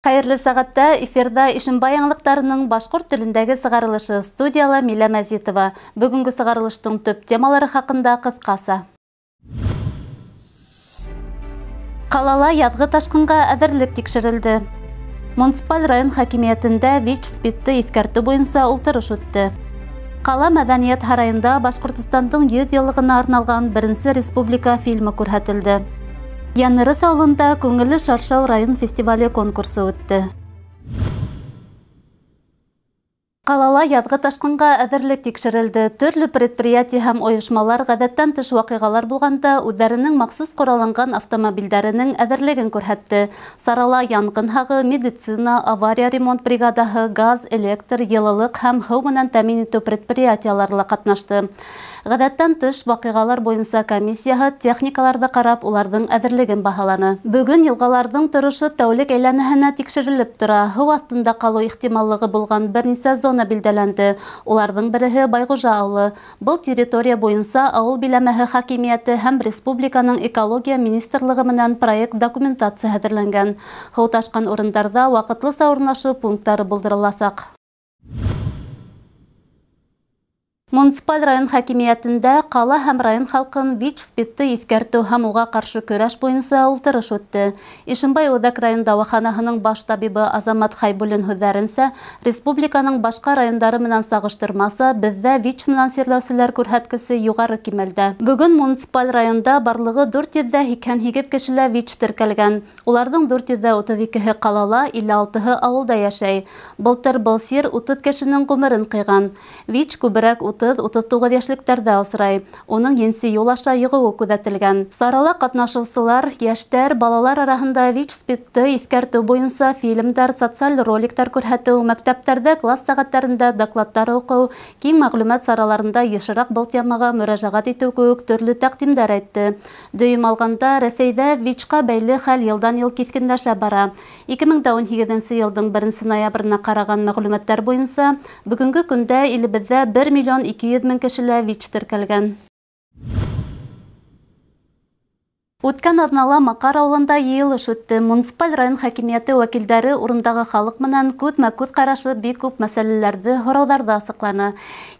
Хайырлы сағатта эфирда Ишимбай аңлыктарының башкорт телендәге сыгарылышы студияла Милә Мәзитова. Бүгінгі сыгарылыштың төп темалары хакында кыскасы. Қалала язгы ташкынга әзерлек тикшерилде. Муниципаль район хакимиятендә ВИЧ-СПИД-ты искәртү буенча ултырыш үтте. Кала мәдәният һарайында Башкортостандың 100 еллыгына арналган беренче республика фильмы күрһәтелде. Янырыс авылында күңелле шаршау район фестивале конкурсы үтте. Қалала язгы ташкынга әзерлек тикшерилде. Төрле предприятие һәм оешмалар гадәттән тыш вакыйгалар булганда үзләренең махсус коралланган автомобильләренең әзерлеген күрһәтте. Сарала янгын һагы, медицина, авария ремонт бригадаһы, газ, электр, йылылык һәм һыу менән тәэмин итү предприятиеләре катнашты. Гадәттән тыш вакыйгалар буенча комиссияһы техникаларда карап, уларның әзерлеген баһаланы. Бүген елгаларның торышы тәүлек әйләнәһенә тикшерелеп тора. Һыу астында калу ихтималлыгы булган берничә зона билдәләнде. Уларның береһе Байгужа авылы. Был территория буенча авыл биләмәһе хакимияте һәм республиканың экология министрлыгы менән проект документация хәзерләнгән. Һыу ташкан урындарда вакытлы савырнашу пунктлары булдырыласак. Муниципаль район хакимиятендә кала һәм район халкын ВИЧ-СПИД-ты искәртү һәм уга каршы көрәш буенча ултырыш үтте. Ишимбай Үдәк район дәваханаһының баш табибы Азамат Хайбуллин һүзләренчә, республиканың башка райондары менән сагыштырмаса, бездә ВИЧ менән сирләүчеләр күрһәткесе югары кимәлдә. Бүген муниципаль районда барлыгы 488 кешеләр ВИЧ теркәлгән. Уларның 432-һе калала, 56-һы авылда яшәй. Былтыр был сир 30 кешенең гомерен кыйган. ВИЧ күбрәк 30-39 яшьлектәрдә осрай. Уның енси юл аша йыгуы күзәтелгән. Сарала катнашучылар, яшьтәр, балалар арасында ВИЧ-СПИД-ты искәртү буенча фильмдар, социаль роликтар күрһәтү, мәктәптәрдә класс сәгатьләрендә докладлар уку, киң мәгълүмат сараларында ешрак был темага мөрәҗәгать итү кебек төрле тәкъдимдәр әйтте. Дөйем алганда, Рәсәйдә ВИЧ-ка бәйле хәл елдан-ел кискенләшә бара. 2018 елның 1 ноябрына караган мәгълүматлар буенча, бүгенге көндә илебездә 1,2 миллион кешеләр ВИЧ теркәлгән. Үткән аҙнала Макар авылында йыйылыш үтте. Муниципаль район хакимияте вәкилдәре урындагы халык менән күҙмә-күҙ карашы бик күп мәсьәләләрҙе һорауҙарҙы асыҡланы.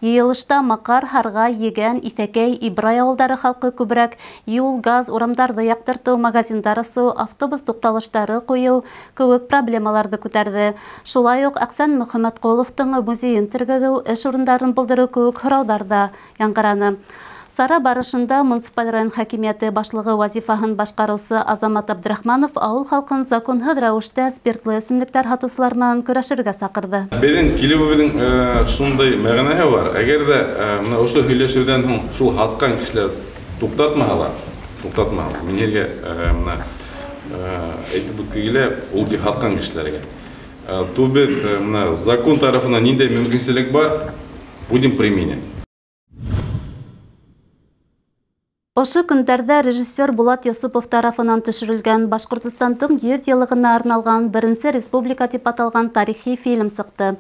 Йыйылышта Макар, Һарға, Егән, Иҫәкәй, Ибрай авылдары халҡы күберәк юл, газ, урамдарҙы яҡтыртыу, магазиндар асыу, автобус туҡталыштары ҡуйыу кеүек проблемаларҙы күтәрҙе. Шулай уҡ Әхсән Мөхәммәтҡоловтың музейын тергеҙеү, эш урындарын булдырыу кеүек һорауҙар ҙа яңғыраны. Сара барышында муниципаль район хакимияте башлығы вазифаһын башҡарыусы Азамат Абдрахманов ауыл халҡын законһыҙ рәүештә спиртлы эсемлектәр һатыусылар менән көрәшергә саҡырҙы. Беҙҙең килеүебеҙҙең шундай мәғәнәһе бар. Әгәр ҙә ошо һөйләшеүҙән һуң шул һатҡан кешеләр туҡтатмаһалар, мин һеҙгә әйтеп үткән килә, ул һатҡан кешеләргә. Беҙ закон тарафынан ниндәй мөмкинселек бар, будем применять. Ошо көндәрдә режиссер Булат Йосупов тарафынан төшөрөлгән Башкортостандың 100 еллыгына арналган беренче республика дип аталган тарихи фильм сыҡты.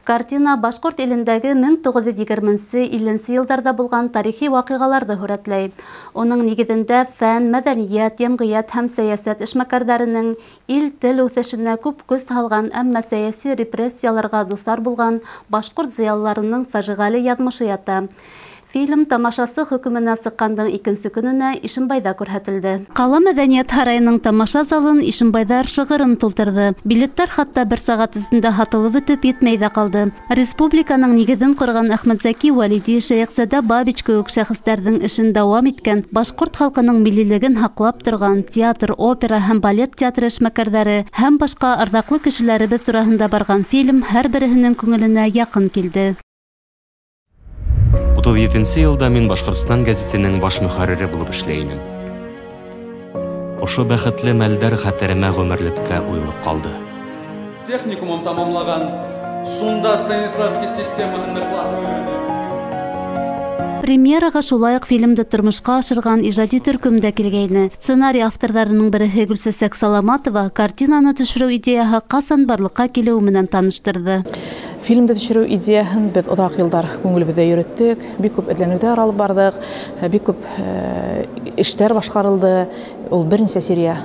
Картина башҡорт илендәге 1920-50 йылдарҙа булган тарихи ваҡиғаларҙы һүрәтләй. Уның нигеҙендә фән, мәҙәниәт, йәмғиәт һәм сәйәсәт эшмәкәрҙәренең ил тел үҫешенә күп көс һалған, әммә сәйәси репрессияларға дусар булған башҡорт зыялыларының фажиғәле яҙмышы ята. Фильм тамашасы хөкөмөнә сыҡҡандың 2нсе көнөнә Ишимбайҙа күрһәтелде. Ҡала мәҙәниәт һарайының тамаша залын Ишимбайҙар шығырын тултырҙы. Билеттар хатта 1 сәғәт эсендә һатылып бөтөп етмәй ҙә ҡалды. Республиканың нигеҙен ҡорған Әхмәтзәки Валиди, Шәйехзәдә Бабич кеүек шәхестәрҙең эшен дауам иткән, башҡорт халҡының миллилеген һаҡлап торған театр, опера һәм балет театры эшмәкәрҙәре һәм башҡа арҙаҡлы кешеләребеҙ тураһында барған фильм һәр береһенең күңеленә яҡын килде. 37 йылда мин Башҡортостан гәзитенең баш мөхәррире булып эшләй инем. Ошо бәхетле мәлдәр хәтеремә ғүмерлеккә уйылып ҡалды. Техникумын тамамлаған, шунда Станиславский системаһын ныҡлап өйрәнде. Премьераға шулай уҡ фильмды тормошҡа ашырған ижади төркөм дә килгәйне. Сценарий авторҙарының береһе Гөлсәсәк Саламатова картинаны төшөрөү идеяһы ҡасан барлыҡҡа килеү менән таныштырҙы. Фильмды төшөрөү идеяһын беҙ оҙаҡ йылдар күңелебеҙҙә йөрөттөк, бик күп эҙләнеүҙәр алып барҙык, бик күп эштәр башҡарылды. Ул бернисә серия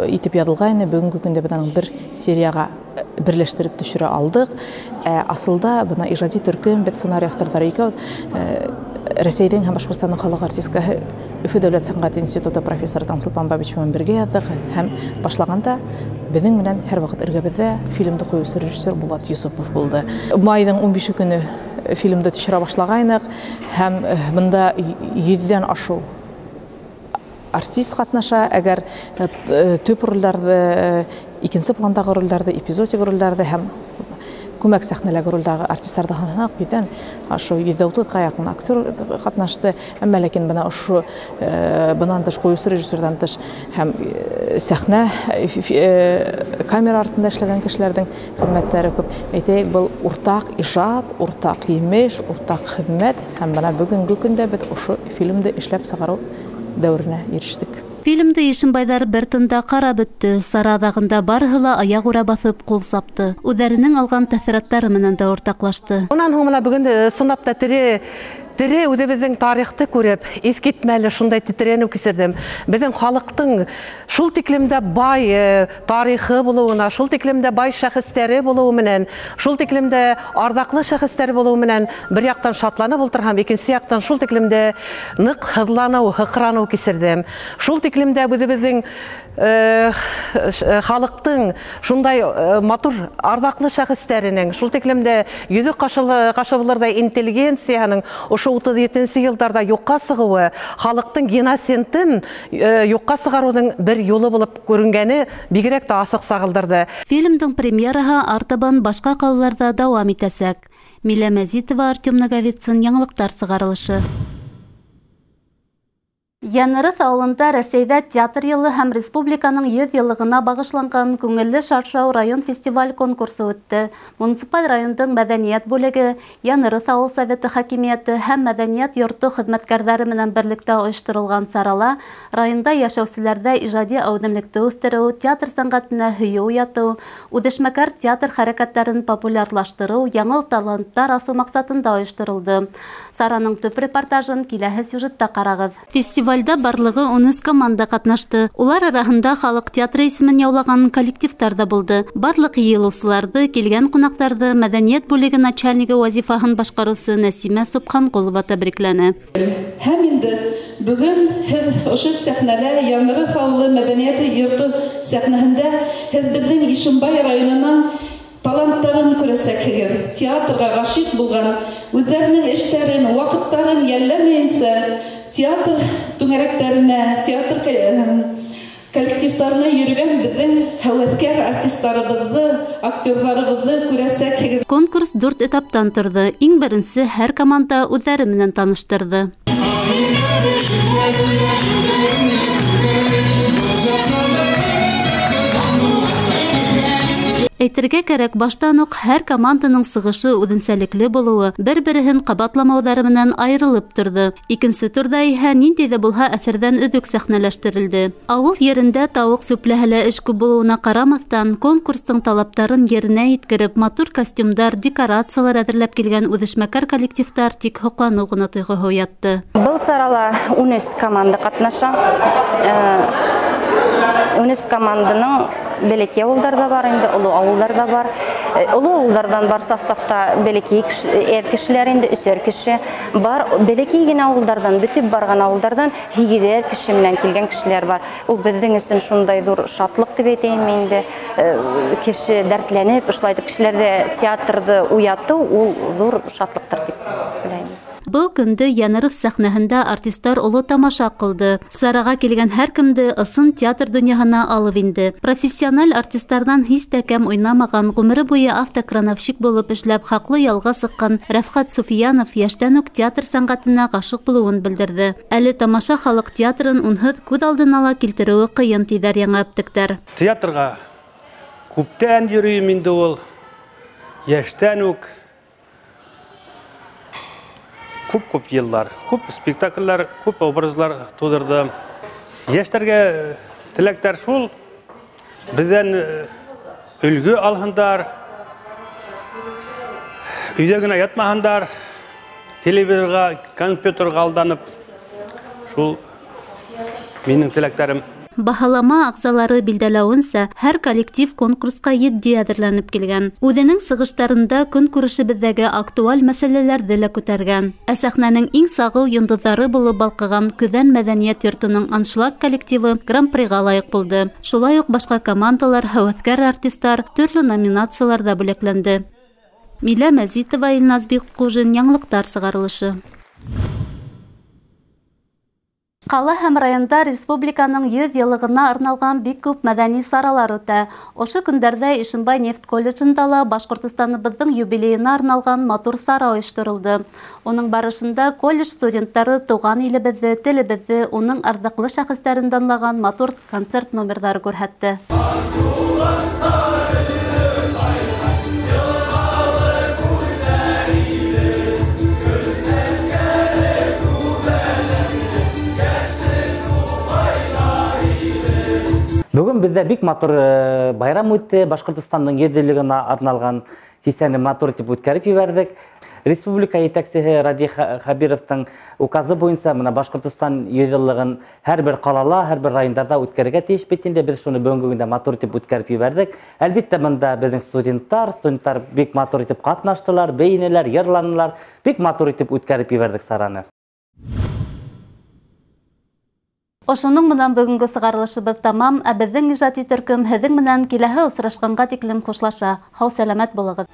итеп яҙылғайны, бөгөнгө көндә беҙ аның бер серияға берләштереп төшерә алдык. Асылда бына иҗади төркем бит сценарий авторлары икәү Рәсәйдән һәм Башкортстанның халык артисткаһы Өфө дәүләт сәнгать институты профессоры Таңсулпан Бабич белән бергә яздык һәм башлаганда безнең менән һәрвакыт эргәбездә фильмды куючы режиссер Булат Юсупов булды. Майның 15 көне фильмды төшерә башлагайнык һәм монда 7дән ашу артист катнаша, әгәр төп рольләрдә, икенче пландагы рольләрдә, эпизодик рольләрдә һәм күмәк сәхнәләге рольдәге артистларда һанак бидән ашу 7-30-га якын актер катнашты. Әмма ләкин бына ашу бынан тыш куючы режиссердан тыш һәм сәхнә камера артында эшләгән кешеләрнең хезмәтләре күп. Әйтәйек, был уртак иҗат, уртак емеш, уртак хезмәт һәм бына бүгенге көндә бит ашу фильмды эшләп сыгару дәверенә ирештек. Фильмды Ишембайдар бер тында карап бөтте. Сара адагында барыһы ла аяк-ура басып кул сапты. Үзләренең алган тәэсиратлары менән дә ортаклашты. Унан һуң менә бүген сынапта тере үзебезнең тарихты күреп, искитмәле шундай тетрәнү кисердем. Безнең халыктың шул тиклемдә бай тарихы булуына, шул тиклемдә бай шәхестәре булуы менән, шул тиклемдә ардаклы шәхестәре булуы менән бер яктан шатланып ултырам, икенче яктан шул тиклемдә нык хызлану, хыкырану кисердем. Шул тиклемдә үзебезнең халыктың шундай матур ардаклы шәхестәренең, шул тиклемдә йөзе кашылырдай интеллигенцияның 37 елларда юкка сыгуы, халыктың геноцидын юкка сыгаруның бер юлы булып күренгәне бигрәк тә асык сагылдырды. Фильмдың премьераһы артабан башка калаларда дәвам итәсәк. Милә Мәзитова, Артем Наговицын, яңалыктар сыгарылышы. Янырыth авылында Рәсәйдә театр йылы һәм республиканың 100 еллыгына багышланган күңелле шаршау район фестиваль конкурсы үтте. Муниципаль райондың мәдәният бүлеге, Янырыth авыл советы хакимияте һәм мәдәният йорты хезмәткәрләре менән берлектә оештырылган сарала районда яшәүчеләрдә иҗади әүдемлекте үстерү, театр сәнгатенә һөю уяту, үдешмәкәр театр хәрәкәтләрен популярлаштыру, яңа талантлар асу максатында оештырылды. Сараның төп репортажын киләһе сюжетта карагыз. Фестивальдә барлыгы 13 команда катнашты. Улар арасында халык театры исемен яулаган коллективтар да булды. Барлык йылышларды, килгән кунакларды мәдәният бүлеге начальнигы вазифаһын башкаручы Нәсимә Субханкулова тәбрикләне. Һәм инде бүген һез ошо сәхнәлә Янырыth авылы мәдәният йорты сәхнәһендә һез безнең Ишембай районының талантларын күрәсәкһегез. Театрга гашыйк булган, үзләренең эшләрен, вакытларын ялламыйнса, театр түңәрәкләренә, театр коллективларына йөргән безнең һәвәскәр артистларыбызны, актерларыбызны күрәсәкһегез. Конкурс 4 этаптан торды. Иң беренче һәр команда үзләре менән таныштырды. Әйтергә кәрәк, баштан ук һәр команданың сыгышы үҙенсәлекле булуы, бер-береһен кабатламауҙары менән айырылып торды. Икенсе турда иһә нинди дә булһа әҫәрҙән өҙөк сәхнәләштерелде. Ауыл ерендә тауыҡ сүпләһә лә эш күп булыуына ҡарамаҫтан, конкурстың талаптарын еренә еткереп, матур костюмдар, декорациялар әҙерләп килгән үҙешмәкәр коллективтар тик һоҡланыу ғына тойғоһо уятты. Был сарала 13 команда ҡатнаша. 13 команданың бәләкәй ауылдарда бар, инде оло ауылдарда бар. Оло ауылдардан бар составта бәләкәй кешеләр, инде 3 кеше бар. Бәләкәй генә ауылдардан, бөтөп барган ауылдардан 7 кеше менән килгән кешеләр бар. Ул безнең өсөн шундай ҙур шатлык дип әйтәйем инде. Кеше дәртләнеп, шулай итеп кешеләрдә театрды уяту, ул ҙур шатлыктыр дип уйлайм. Был көндө Янырыth сәхнәһендә артисттар оло тамаша кылды. Сарага килгән һәр кемде ысын театр дөньяһына алып инде. Профессиональ артисттардан һис тә кәм уйнамаган, гомере буе автокрановщик булып эшләп, хаклы ялга сыккан Рәфҡәт Суфиянов яшьтән үк театр сәнгатенә ғашиҡ булыуын белдерҙе. Әле тамаша халыҡ театрын унһыҙ күҙ алдына ла килтереүе ҡыйын тиҙәр яңы әптектәр. Театрға күптән йөрөйөм инде ул. Йәштән үк күп йыллар, күп спектакльләр, күп образлар тудырды. Яшьләргә теләктәр шул, бездән өлгө алһындар, өйдә генә ятмаһындар, телевизорга, компьютерга алданып, шул минең теләктәрем. Баһалама ағзалары билдәләүенсә, һәр коллектив конкурска етди әҙерләнеп килгән. Үҙенең сығыштарында көнкүрешебеҙҙәге актуаль мәсьәләләрҙе лә күтәргән. Ә сәхнәнең иң сағыу йондоҙҙары булып балҡыған Көҙән мәҙәниәт йортоның аншлаг коллективы гран-приға лайыҡ булды. Шулай уҡ башҡа командалар, һәүәҫкәр артистар төрлө номинацияларҙа бүләкләнде. Милә Мәзитова, Илназ Бикҡужин, яңылыҡтар сығарылышы. Ҡала һәм районда республиканың 100 йыллығына арналған бик күп мәҙәни саралар үтә. Ошо көндәрҙә Ишембай нефт колледжында ла Башҡортостаныбыҙҙың юбилейына арналған матур сара ойошторолдо. Уның барышында колледж студенттары тыуған илебеҙҙе, телебеҙҙе, уның арҙаҡлы шәхестәрен данлаған матур концерт номерҙары күрһәтте. Бүгін бізде бик матур байрам өтті. Башқұртстанның ерделігіне арналған кесәні матур тип үткәріп ебәрдік. Республика етәксігі Ради Хабировтың указы бойынша мына Башқұртстан ерделігін һәр бір қалала, һәр бір райондарда үткәргә тиеш бетінде біз шуны бүгінгі күндә матур тип үткәріп ебәрдік. Әлбетте мында біздің студенттар бик матур тип катнаштылар, бейнелер, йырланылар, бик матур тип үткәріп ебәрдік сараны. Ошоның менән бүгенге сығарылышыбыҙ тамам, ә беҙҙең ижади төркөм һеҙҙең менән киләһе осрашҡанға тиклем хушлаша. Һау, сәләмәт булығыҙ.